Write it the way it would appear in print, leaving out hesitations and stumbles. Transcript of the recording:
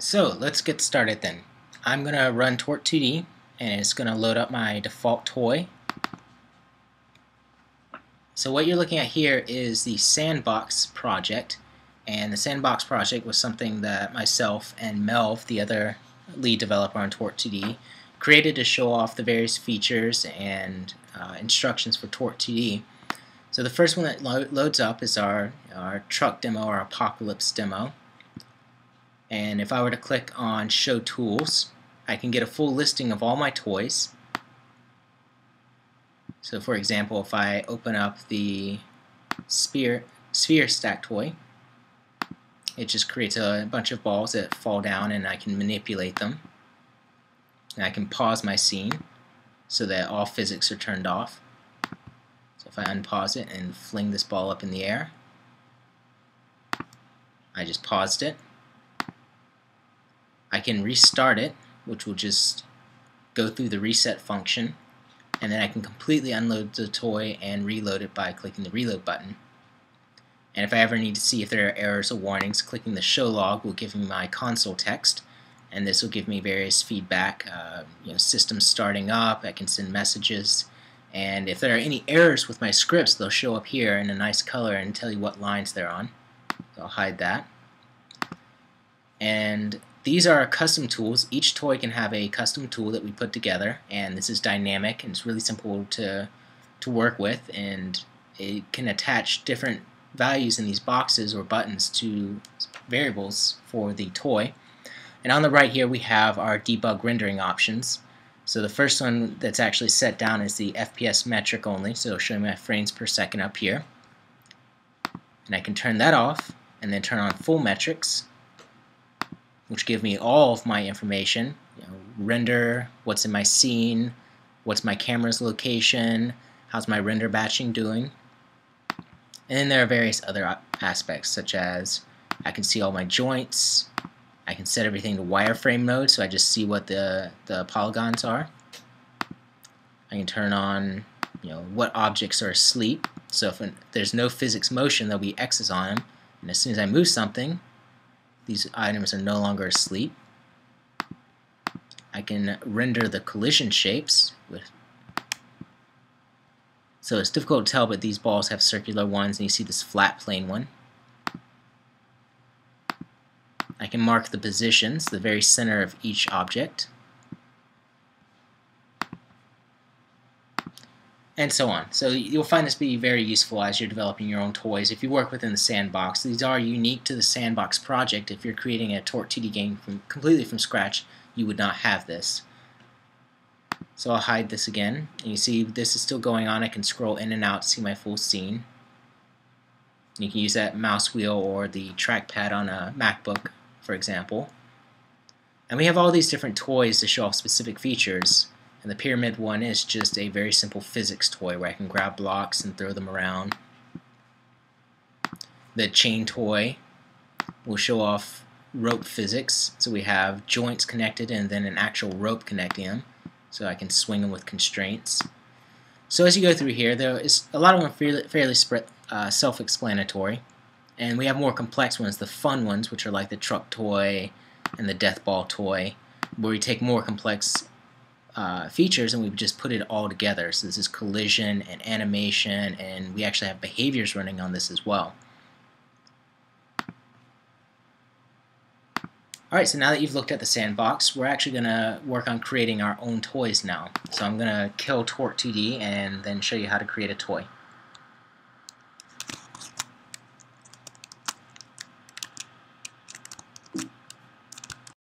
So let's get started then. I'm going to run Tort2D and it's going to load up my default toy. So what you're looking at here is the Sandbox Project, and the Sandbox Project was something that myself and Melv, the other lead developer on Tort2D, created to show off the various features and instructions for Tort2D. So the first one that loads up is our truck demo, or apocalypse demo. And if I were to click on Show Tools, I can get a full listing of all my toys. So for example, if I open up the sphere stack toy, it just creates a bunch of balls that fall down and I can manipulate them. And I can pause my scene so that all physics are turned off. So if I unpause it and fling this ball up in the air, I just paused it. I can restart it, which will just go through the reset function, and then I can completely unload the toy and reload it by clicking the reload button. And if I ever need to see if there are errors or warnings, clicking the show log will give me my console text, and this will give me various feedback, systems starting up, I can send messages, and if there are any errors with my scripts, they'll show up here in a nice color and tell you what lines they're on. So I'll hide that. And these are custom tools. Each toy can have a custom tool that we put together, and this is dynamic and it's really simple to work with, and it can attach different values in these boxes or buttons to variables for the toy. And on the right here we have our debug rendering options. So the first one that's actually set down is the FPS metric only, so it'll show me my frames per second up here. And I can turn that off and then turn on full metrics, which give me all of my information, render, what's in my scene, what's my camera's location, how's my render batching doing. And then there are various other aspects, such as I can see all my joints, I can set everything to wireframe mode so I just see what the polygons are. I can turn on what objects are asleep, so if there's no physics motion, there'll be X's on them, and as soon as I move something, these items are no longer asleep. I can render the collision shapes so it's difficult to tell, but these balls have circular ones and you see this flat plane one. I can mark the positions, the very center of each object, and so on. So you'll find this be very useful as you're developing your own toys. If you work within the Sandbox, these are unique to the Sandbox project. If you're creating a Tort2D game completely from scratch, you would not have this. So I'll hide this again, and you see this is still going on. I can scroll in and out to see my full scene. You can use that mouse wheel or the trackpad on a MacBook, for example. And we have all these different toys to show off specific features. And the pyramid one is just a very simple physics toy where I can grab blocks and throw them around. The chain toy will show off rope physics. So we have joints connected and then an actual rope connecting them, so I can swing them with constraints. So as you go through here, there is a lot of them fairly self-explanatory. And we have more complex ones, the fun ones, which are like the truck toy and the death ball toy, where we take more complex features and we just put it all together. So this is collision and animation, and we actually have behaviors running on this as well. Alright, so now that you've looked at the Sandbox, we're actually going to work on creating our own toys now. So I'm going to kill Tort2D and then show you how to create a toy.